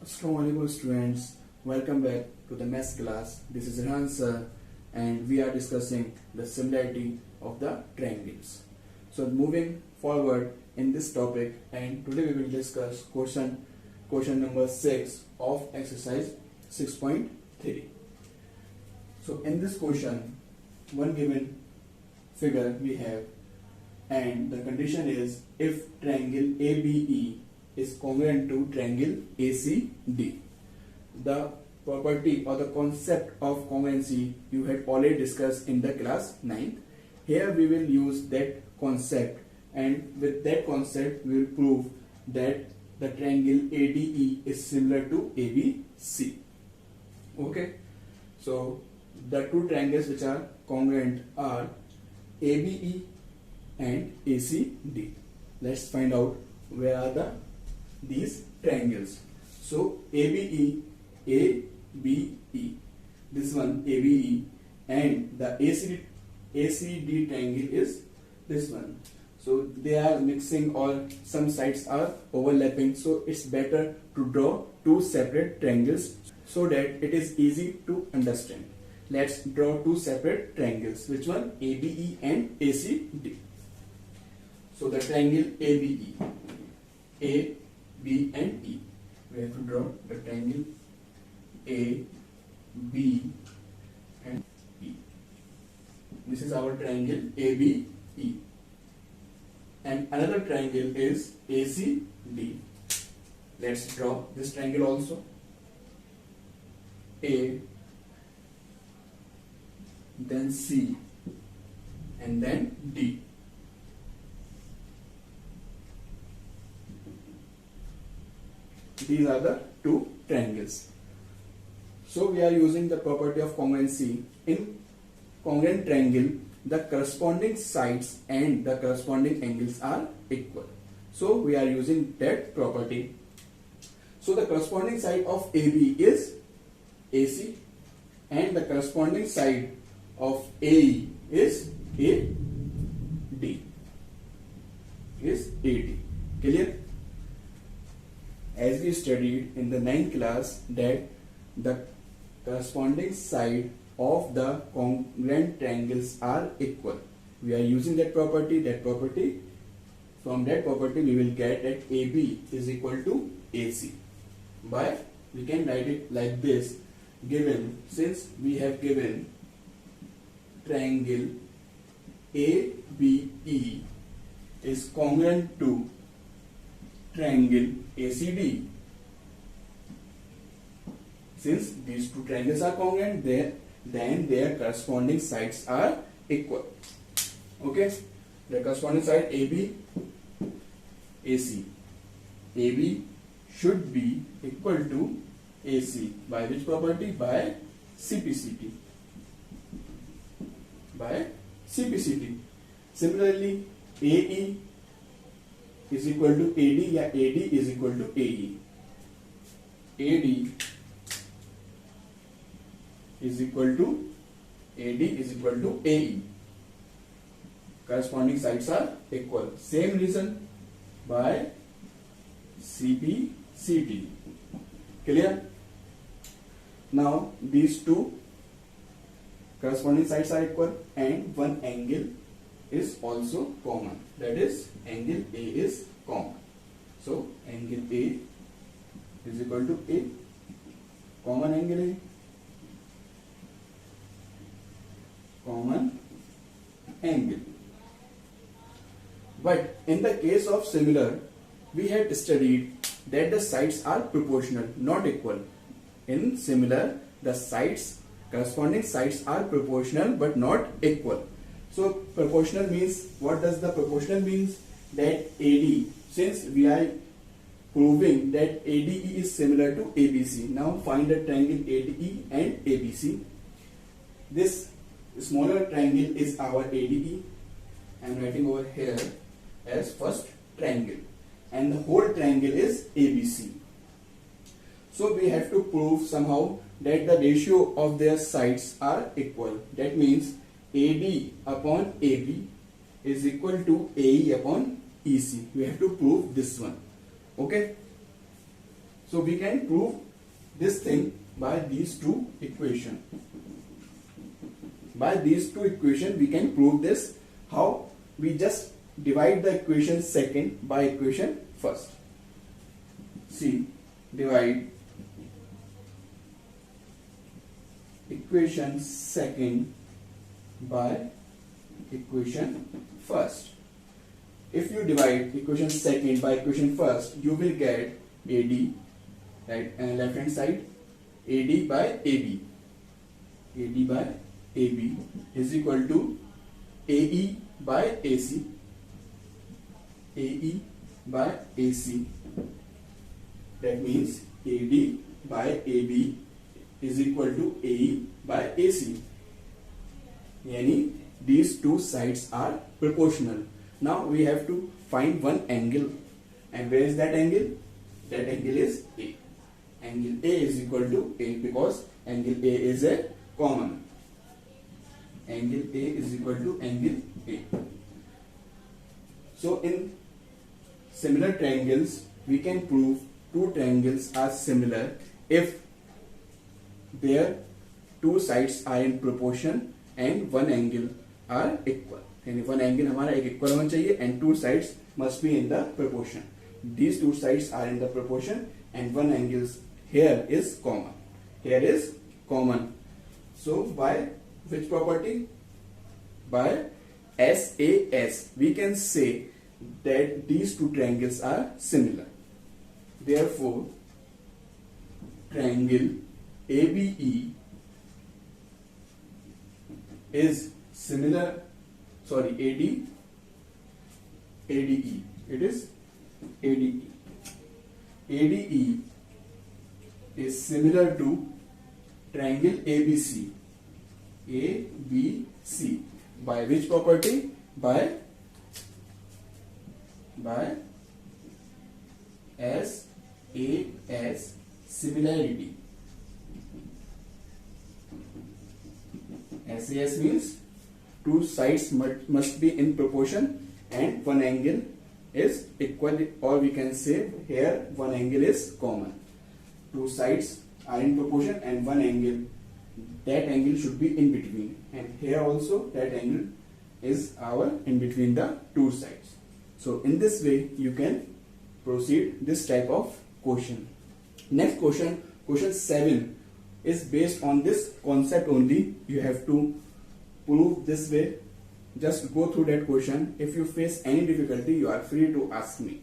Assalamualaikum students, welcome back to the maths class. This is Rehan sir and we are discussing the similarity of the triangles. So moving forward in this topic, and today we will discuss question number 6 of exercise 6.3. So in this question, one given figure we have, and the condition is if triangle ABE is congruent to triangle ACD. The property or the concept of congruency you had already discussed in the class 9th. Here we will use that concept, and with that concept we will prove that the triangle ADE is similar to ABC. Okay, so the two triangles which are congruent are ABE and ACD. Let's find out where are these triangles. So ABE, this one ABE, and the ACD triangle is this one. So they are mixing, or some sides are overlapping, so it's better to draw two separate triangles so that it is easy to understand. Let's draw two separate triangles. Which one? ABE and ACD. So the triangle ABE, A, B and E. We have to draw the triangle A, B and E. This is our triangle ABE. And another triangle is ACD. Let's draw this triangle also. A, then C, and then D. These are the two triangles. So we are using the property of congruency. In congruent triangle, the corresponding sides and the corresponding angles are equal. So we are using that property. So the corresponding side of AB is AC, and the corresponding side of AE is AD. Clear? As we studied in the 9th class that the corresponding side of the congruent triangles are equal. We are using that property. From that property we will get that AB is equal to AC. But we can write it like this, since we have given triangle ABE is congruent to triangle ACD. Since these two triangles are congruent, then their corresponding sides are equal. Okay, the corresponding side AB, AC. AB should be equal to AC. By which property? By CPCT. Similarly, AE is equal to AD, या AD is equal to AE. AD is equal to AE. Corresponding sides are equal. Same reason by CPCT. Clear? Now these two corresponding sides are equal and one angle is also common. That is, angle A is common. So angle A is equal to A. Common angle A. Common angle. But in the case of similar, we had studied that the sides are proportional, not equal. In similar, the corresponding sides are proportional but not equal. So proportional means, what does the proportional means? That AD, since we are proving that ADE is similar to ABC. Now find the triangle ADE and ABC. This smaller triangle is our ADE. I am writing over here as first triangle, and the whole triangle is ABC. So we have to prove somehow that the ratio of their sides are equal. That means AD upon AB is equal to AE upon EC. We have to prove this one. Okay. So we can prove this thing by these two equations. By these two equations we can prove this. How? We just divide the equation second by equation first. See, divide equation second by equation first. If you divide equation second by equation first, you will get AD, right, and left hand side AD by AB. AD by AB is equal to AE by AC. AE by AC. That means AD by AB is equal to AE by AC. Yani these two sides are proportional. Now we have to find one angle. And where is that angle? That angle is A. Angle A is equal to A because angle A is a common. Angle A is equal to angle A. So in similar triangles, we can prove two triangles are similar if their two sides are in proportion and one angle are equal. यानी one angle हमारा एक equal होना चाहिए and two sides must be in the proportion. These two sides are in the proportion and one angle here is common. Here is common. So by which property? By SAS we can say that these two triangles are similar. Therefore, triangle ABE is similar, ADE, it is ADE. ADE is similar to triangle ABC. ABC. By which property? By SAS similarity. SAS means two sides must be in proportion and one angle is equal, or we can say here one angle is common. Two sides are in proportion and one angle, that angle should be in between, and here also that angle is our in between the two sides. So in this way you can proceed this type of question. Next question, question 7 is based on this concept only. You have to prove this way. Just go through that question. If you face any difficulty, you are free to ask me.